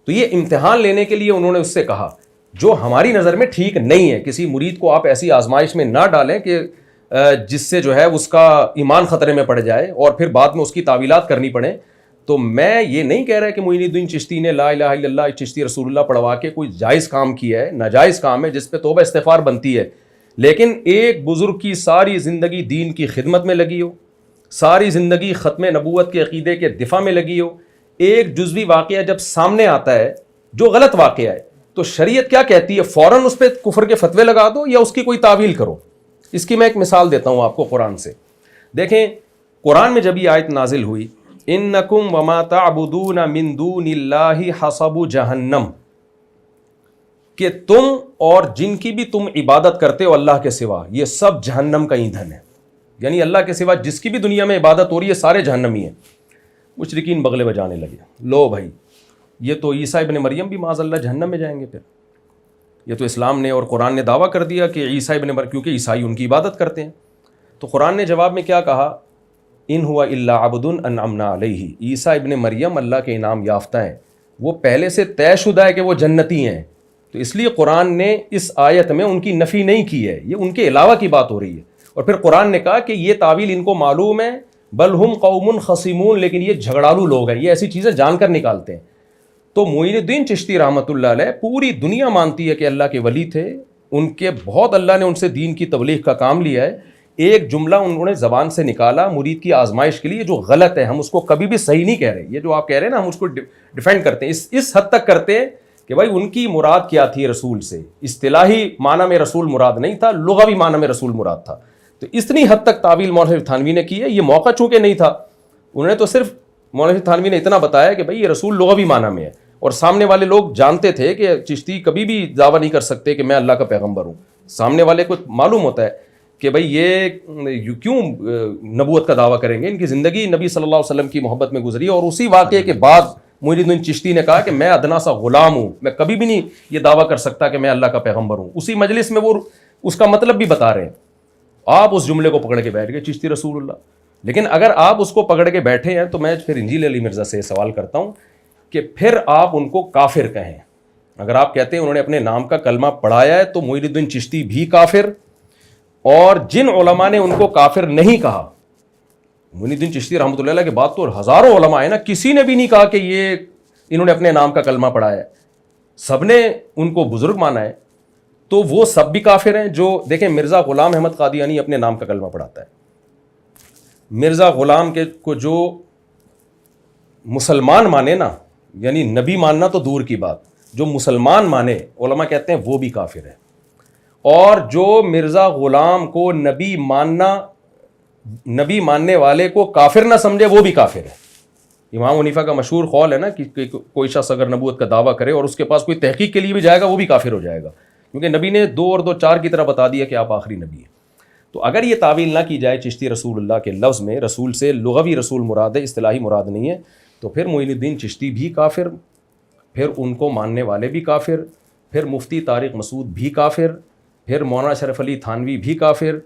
تو یہ امتحان لینے کے لیے انہوں نے اس سے کہا جو ہماری نظر میں ٹھیک نہیں ہے. کسی مرید کو آپ ایسی آزمائش میں نہ ڈالیں کہ جس سے جو ہے اس کا ایمان خطرے میں پڑ جائے اور پھر بعد میں اس کی تعویلات کرنی پڑیں. تو میں یہ نہیں کہہ رہا کہ معین الدین چشتی نے لا الہ الا اللہ چشتی رسول اللہ پڑھوا کے کوئی جائز کام کیا ہے. ناجائز کام ہے جس پہ توبہ استغفار بنتی ہے. لیکن ایک بزرگ کی ساری زندگی دین کی خدمت میں لگی ہو, ساری زندگی ختم نبوت کے عقیدے کے دفاع میں لگی ہو, ایک جزوی واقعہ جب سامنے آتا ہے جو غلط واقعہ ہے تو شریعت کیا کہتی ہے؟ فوراً اس پہ کفر کے فتوے لگا دو یا اس کی کوئی تعویل کرو. اس کی میں ایک مثال دیتا ہوں آپ کو قرآن سے. دیکھیں قرآن میں جب یہ آیت نازل ہوئی انکم وما تعبدون من دون اللہ حسب جہنم, کہ تم اور جن کی بھی تم عبادت کرتے ہو اللہ کے سوا یہ سب جہنم کا ایندھن ہے. یعنی اللہ کے سوا جس کی بھی دنیا میں عبادت ہو رہی ہے سارے جہنمی ہیں. مشرکین بغلے بجانے لگے, لو بھائی یہ تو عیسیٰ ابن مریم بھی معاذ اللہ جہنم میں جائیں گے. پھر یہ تو اسلام نے اور قرآن نے دعویٰ کر دیا کہ عیسیٰ ابن مریم, کیونکہ عیسائی ان کی عبادت کرتے ہیں. تو قرآن نے جواب میں کیا کہا؟ ان ہوا الا عبد انعمنا علیہ, عیسیٰ ابن مریم اللہ کے انعام یافتہ ہیں, وہ پہلے سے طے شدہ ہے کہ وہ جنتی ہیں. تو اس لیے قرآن نے اس آیت میں ان کی نفی نہیں کی ہے, یہ ان کے علاوہ کی بات ہو رہی ہے. اور پھر قرآن نے کہا کہ یہ تعویل ان کو معلوم ہے, بل ہم قوم خصیمون, لیکن یہ جھگڑالو لوگ ہیں, یہ ایسی چیزیں جان کر نکالتے ہیں. تو معین الدین چشتی رحمۃ اللہ علیہ پوری دنیا مانتی ہے کہ اللہ کے ولی تھے, ان کے بہت اللہ نے ان سے دین کی تبلیغ کا کام لیا ہے. ایک جملہ انہوں نے زبان سے نکالا مرید کی آزمائش کے لیے جو غلط ہے, ہم اس کو کبھی بھی صحیح نہیں کہہ رہے. یہ جو آپ کہہ رہے ہیں نا ہم اس کو ڈیفینڈ کرتے ہیں, اس حد تک کرتے ہیں کہ بھائی ان کی مراد کیا تھی رسول سے. اصطلاحی معنی میں رسول مراد نہیں تھا, لغوی معنی میں رسول مراد تھا. تو اتنی حد تک تعویل مولانا تھانوی نے کی ہے. یہ موقع چونکہ نہیں تھا, انہوں نے تو صرف مولانا تھانوی نے اتنا بتایا کہ بھائی یہ رسول لغوی معنی میں ہے, اور سامنے والے لوگ جانتے تھے کہ چشتی کبھی بھی دعویٰ نہیں کر سکتے کہ میں اللہ کا پیغمبر ہوں. سامنے والے کو معلوم ہوتا ہے کہ بھئی یہ کیوں نبوت کا دعویٰ کریں گے, ان کی زندگی نبی صلی اللہ علیہ وسلم کی محبت میں گزری. اور اسی واقعے کے بعد معین الدین چشتی نے کہا کہ میں ادنا سا غلام ہوں, میں کبھی بھی نہیں یہ دعویٰ کر سکتا کہ میں اللہ کا پیغمبر ہوں. اسی مجلس میں وہ اس کا مطلب بھی بتا رہے ہیں. آپ اس جملے کو پکڑ کے بیٹھ گئے چشتی رسول اللہ. لیکن اگر آپ اس کو پکڑ کے بیٹھے ہیں تو میں پھر انجیل علی مرزا سے سوال کرتا ہوں کہ پھر آپ ان کو کافر کہیں. اگر آپ کہتے ہیں انہوں نے اپنے نام کا کلمہ پڑھایا ہے تو معین الدین چشتی بھی کافر, اور جن علماء نے ان کو کافر نہیں کہا, معین الدین چشتی رحمۃ اللہ علیہ کے بعد تو ہزاروں علماء ہیں نا, کسی نے بھی نہیں کہا کہ یہ انہوں نے اپنے نام کا کلمہ پڑھایا ہے, سب نے ان کو بزرگ مانا ہے. تو وہ سب بھی کافر ہیں. جو دیکھیں مرزا غلام احمد قادیانی اپنے نام کا کلمہ پڑھاتا ہے. مرزا غلام کے کو جو مسلمان مانے نا, یعنی نبی ماننا تو دور کی بات, جو مسلمان مانے علماء کہتے ہیں وہ بھی کافر ہے. اور جو مرزا غلام کو نبی ماننے والے کو کافر نہ سمجھے وہ بھی کافر ہے. امام حنیفہ کا مشہور قول ہے نا کہ کوئی شخص اگر نبوت کا دعویٰ کرے اور اس کے پاس کوئی تحقیق کے لیے بھی جائے گا وہ بھی کافر ہو جائے گا, کیونکہ نبی نے 2 اور 2 4 کی طرح بتا دیا کہ آپ آخری نبی ہیں. تو اگر یہ تعویل نہ کی جائے چشتی رسول اللہ کے لفظ میں, رسول سے لغوی رسول مراد ہے, اصطلاحی مراد نہیں ہے, تو پھر معین الدین چشتی بھی کافر, پھر ان کو ماننے والے بھی کافر, پھر مفتی طارق مسعود بھی کافر, پھر مولانا اشرف علی تھانوی بھی کافر,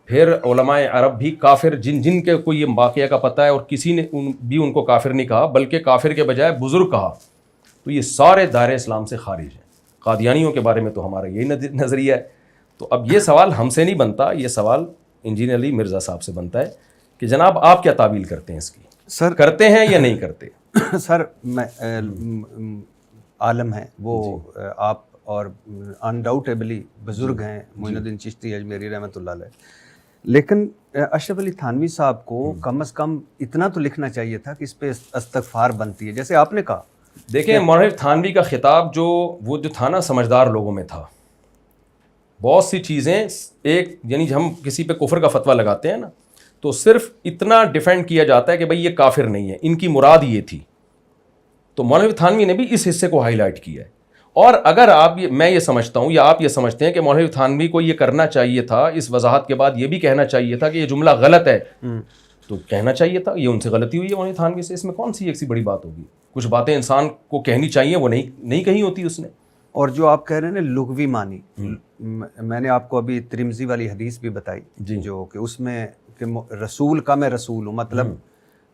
پھر علماء عرب بھی کافر, جن کے کوئی یہ واقعہ کا پتہ ہے, اور کسی نے بھی ان کو کافر نہیں کہا بلکہ کافر کے بجائے بزرگ کہا. تو یہ سارے دائرہ اسلام سے خارج ہیں. قادیانیوں کے بارے میں تو ہمارا یہی نظریہ ہے. تو اب یہ سوال ہم سے نہیں بنتا, یہ سوال انجینئر علی مرزا صاحب سے بنتا ہے کہ جناب آپ کیا تعویل کرتے ہیں اس کی, سر کرتے ہیں یا نہیں کرتے؟ سر میں عالم ہیں وہ آپ اور انڈاؤٹیبلی بزرگ ہیں معین الدین چشتی اجمیری رحمۃ اللہ علیہ, لیکن اشرف علی تھانوی صاحب کو کم از کم اتنا تو لکھنا چاہیے تھا کہ اس پہ استغفار بنتی ہے, جیسے آپ نے کہا. دیکھیں مولانا تھانوی کا خطاب وہ جو تھا نا سمجھدار لوگوں میں تھا. بہت سی چیزیں ایک یعنی ہم کسی پہ کفر کا فتویٰ لگاتے ہیں نا تو صرف اتنا ڈیفینڈ کیا جاتا ہے کہ بھئی یہ کافر نہیں ہے, ان کی مراد یہ تھی. تو مولانا تھانوی نے بھی اس حصے کو ہائی لائٹ کیا ہے. اور اگر میں یہ سمجھتا ہوں یا آپ یہ سمجھتے ہیں کہ مولانا تھانوی کو یہ کرنا چاہیے تھا, اس وضاحت کے بعد یہ بھی کہنا چاہیے تھا کہ یہ جملہ غلط ہے, تو کہنا چاہیے تھا. یہ ان سے غلطی ہوئی ہے مولانا تھانوی سے, اس میں کون سی ایک سی بڑی بات ہوگی؟ کچھ باتیں انسان کو کہنی چاہیے وہ نہیں کہی ہوتی اس نے. اور جو آپ کہہ رہے ہیں نا لغوی معنی, میں نے آپ کو ابھی ترمذی والی حدیث بھی بتائی جو کہ اس میں کہ رسول کا میں رسول ہوں, مطلب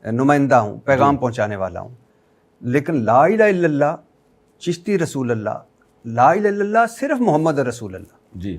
نمائندہ ہوں, پیغام پہنچانے والا ہوں. لیکن لا الہ الا اللہ چشتی رسول اللہ، لا الہ الا اللہ صرف محمد رسول اللہ. جی